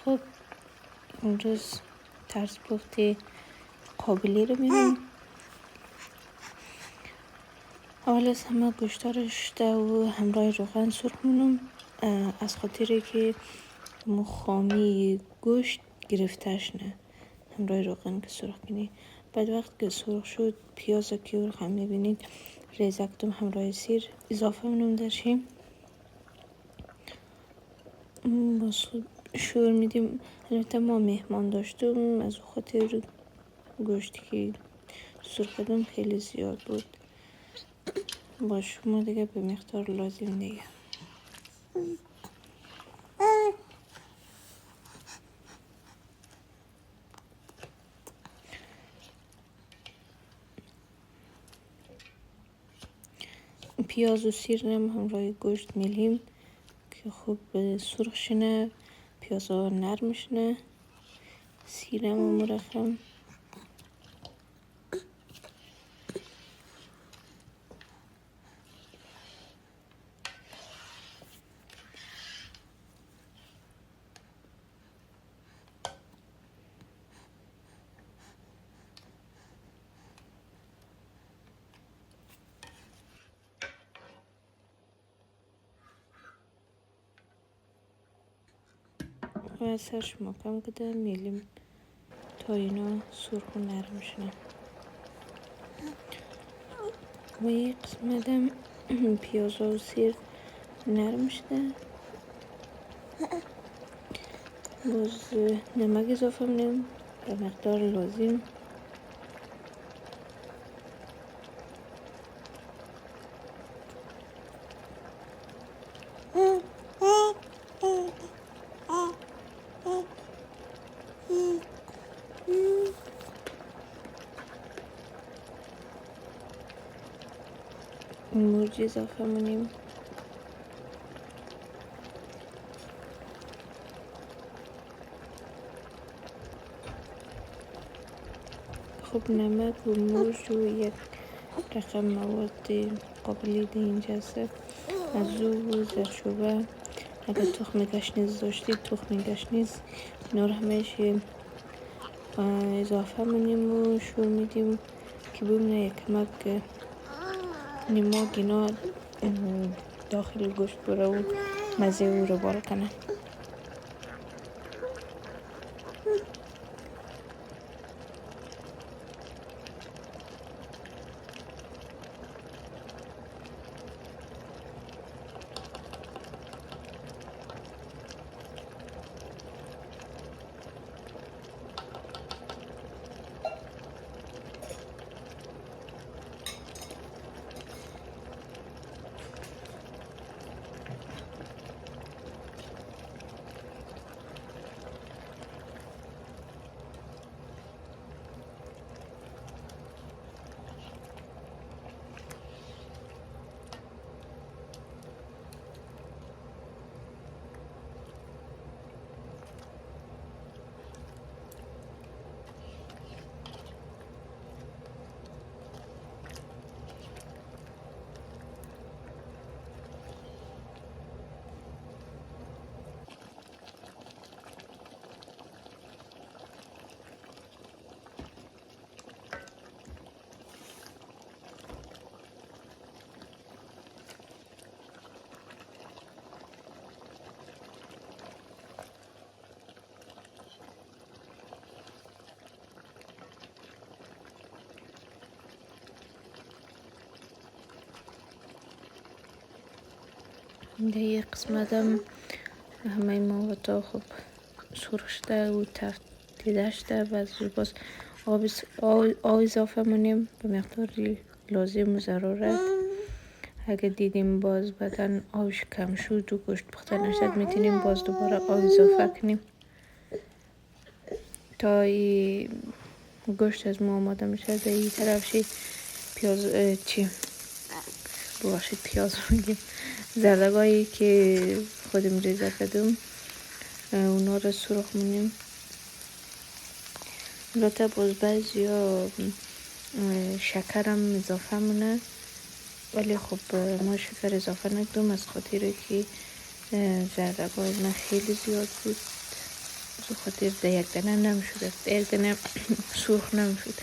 خب امروز طرز پخت قابلی رو می‌بینیم. اول از همه گوشتا رو شسته و همراه روغن سرخ می‌کنم، از خاطری که مخامی گوشت گرفتش نه. همراه روغن که سرخ کنی. بعد وقت که سرخ شد پیاز که هم می‌بینید ریزه کردم، همراه سیر اضافه می‌کنم درشیم. باز شور میدیم. البته ما مهمان داشتم، از خاطر گوشتی که سرخ کردم خیلی زیاد بود. با شما دیگه به مقدار لازم دیگه. پیاز و سیر هم همراه گوشت میلیم که خوب سرخ شنه، پیاز ها نرم شنه، سیرم و مرخم. و سرش محکم کده میلیم تا اینا سرخ و نرم شنه. و یک قسمت هم پیاز و سیر نرم شده. باز نمک اضافه می‌کنم به مقدار لازم. مرچ اضافه می‌کنیم. خب نمک و مرچ و یک رقم مواد قابلی در اینجا هست، از و زرچوبه. اگر تخم گشنیز داشتید تخم گشنیز اینا رو همش اضافه می‌کنیم و شور میدیم که ببینه یک کمک نماک اینا داخل گوشت بره و مزه او رو بال کنه. در یک قسمت هم همه مواد ها خب سرخ شده و تفتیده شده و باز آب اضافه منیم به مقداری لازم و ضروره. اگه دیدیم باز بدن آبش کم شد و گوشت پخته نشد میتونیم باز دوباره آب اضافه کنیم تا گوشت از ما آماده میشه. در این طرفشی پیاز پیاز میگیم زردگاهی که خودم ریزه کردم اونا رو سرخ می‌کنیم. البته باز بعضیا شکرم اضافه مونه، ولی خب ما شکر اضافه نکردم از خاطر که زردگاه من خیلی زیاد بود. زو خاطر ده یک دنه نمیشد، یک دنه سرخ نمیشد.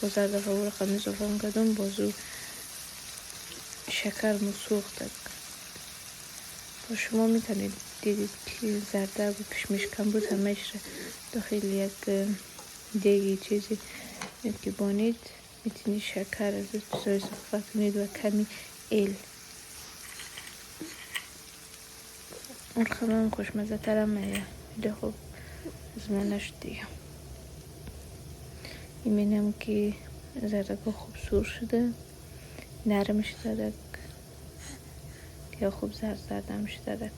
باز هر دفعه او رقم اضافه کردم بازو شکر مو سوخت. و شما میتونید دیدید که زرده و کشمش کم بود همش داخل یک دیگی چیزی که بانید میتونید شکر از چیزای اضافه کنید و کمی ایل. اون خمام خوشمزه ترم میه. ده خوب از من نشد دیگه. ایمینم که زردگاه خوب سور شده، نرم شده دیگه، خوب زردم شده.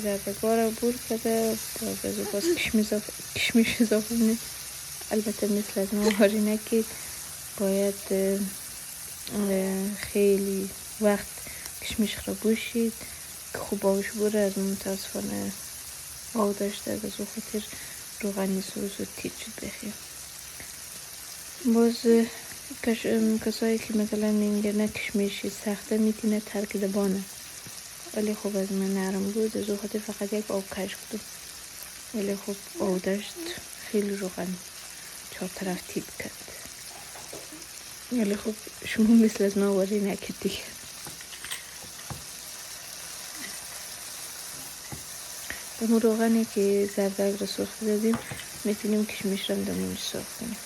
زردگاه رو بور کرده باز کشمش اضافه کنید. البته مثل از موارینه که باید خیلی وقت کشمش رو بوشید که خوب آبش بره. از متاسفانه آب داشته از او خاطر روغنی سوز و تیت شد بخیر. باز کسایی که مثلا میگه نه کشمشی سخته میتونه ترک دبانه، ولی خب از من نرم بود از او خاطر فقط یک آب کش کردم، ولی خب آب داشت خیلی روغن چهار طرف تیت کرد. ولی خب شما مثل از ما واری نکد دیگه. دمو روغنی که زردگ رو سرخ دادیم میتونیم کشمش رو دمونش سرخ کنیم.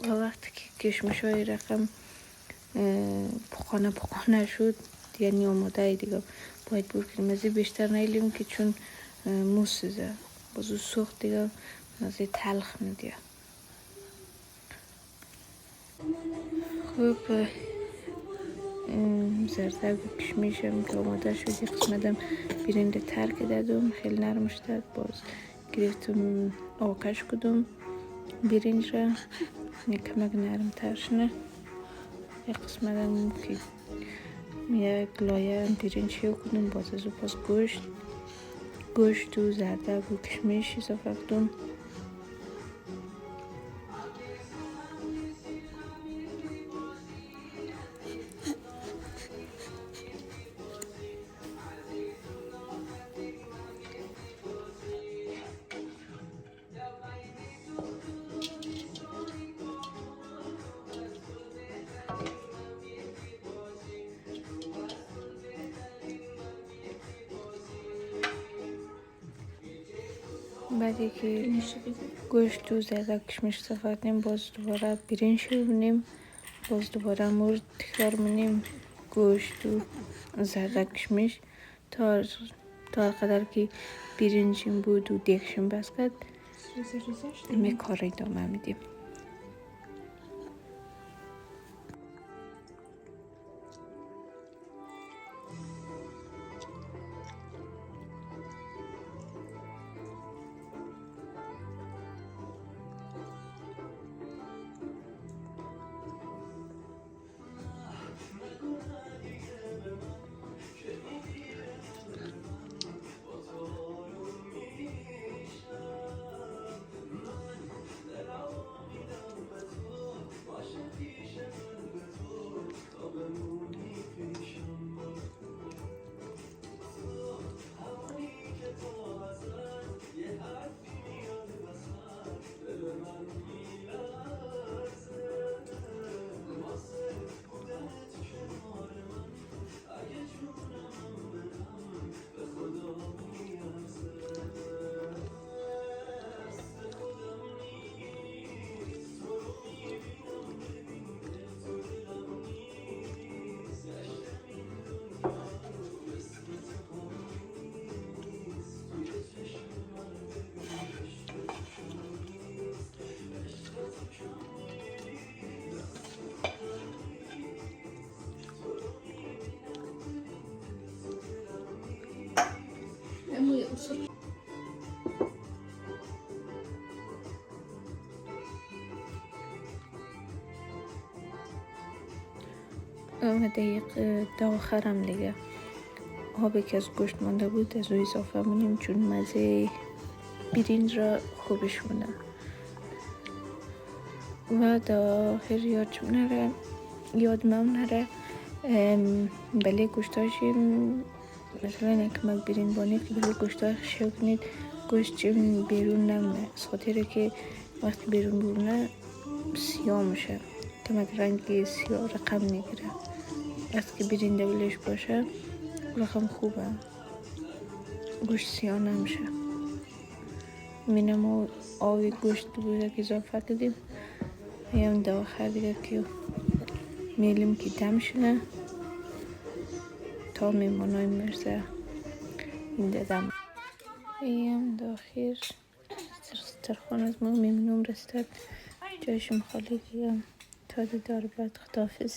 و وقتی که کشمش های رقم پخانه شد یعنی آماده دیگه باید بور کنیم. از این بیشتر نیلیم که چون موسیزه بازو سوخت دیگه از این تلخ میده. خوب زردک و کشمشم که آماده شد یک قسمتم برنده ترک دادم خیلی نرم شد. باز گرفتم آکش کدم برنج را کمک نرم تر شنه. یک قسمتم که یک لایه برنج شو کدم باز از پاس گوشت و زردک و کشمش اضافه کدم. بعدی که گوشت و زردک کشمش اضافه کنیم باز دوباره برنج شو کنیم، باز دوباره مرد تکرار کنیم گوشت و زردک کشمش تا قدر که برنجیم بود و دیگشم بس کرد می کار ادامه میدیم. دقیقه آخرم دیگه آبی که از گوشت مانده بود از او اضافه منیم، چون مزه برنج را خوبش مونه. و در آخر یادم نره بله گوشتاشیم مثلا یک مک برین بانید که بله گوشتاش شو کنید گوشت بیرون نمونه، از خاطر که وقتی بیرون بمونه سیاه میشه، کمک رنگ سیاه رقم نگیره. وقتی که برین دبلش باشه رقم خوبه، گوشت سیاه نمیشه. مینم آوی گوشت بوده که اضافه کردیم هم در آخر دیگه که میلیم که دم شده تا میمانای مرزه این دادم هم در آخر سترخان از ما میمونم رسید جایشم خالی دیگه تا دیدار بعد خداحافظ.